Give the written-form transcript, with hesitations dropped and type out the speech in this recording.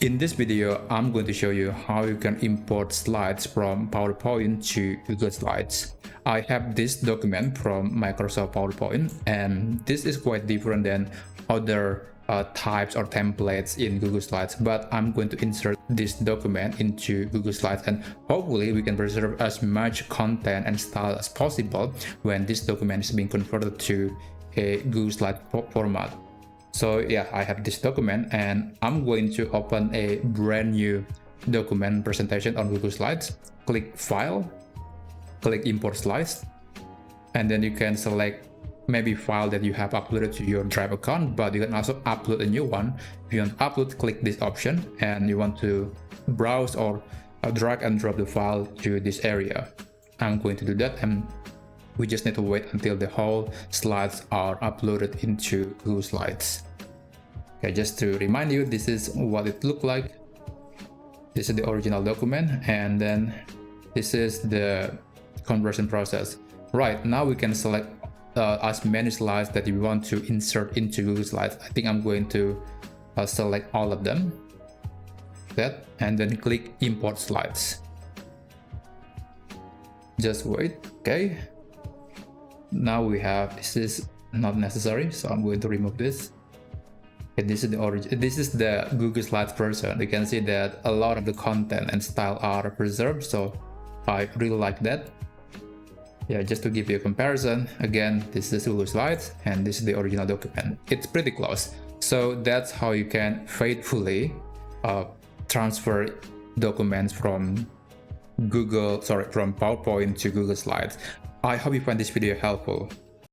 In this video, I'm going to show you how you can import slides from PowerPoint to Google Slides. I have this document from Microsoft PowerPoint, and this is quite different than other types or templates in Google Slides, but I'm going to insert this document into Google Slides, and hopefully we can preserve as much content and style as possible when this document is being converted to a Google Slide format. So yeah, I have this document and I'm going to open a brand new document presentation on Google Slides. Click File, click Import Slides, and then you can select maybe file that you have uploaded to your Drive account, but you can also upload a new one. If you want to upload, click this option, and you want to browse or drag and drop the file to this area. I'm going to do that, and we just need to wait until the whole slides are uploaded into Google Slides. Okay, just to remind you, this is what it looked like. This is the original document, and then this is the conversion process. Right, now we can select as many slides that you want to insert into Google Slides. I think I'm going to select all of them. That, and then click Import Slides. Just wait. Okay. Now we have, this is not necessary, so I'm going to remove this. Okay, this is the origin. This is the Google Slides version. You can see that a lot of the content and style are preserved, so I really like that. Yeah, just to give you a comparison, again, this is Google Slides and this is the original document. It's pretty close. So that's how you can faithfully transfer documents from PowerPoint to Google Slides. I hope you find this video helpful.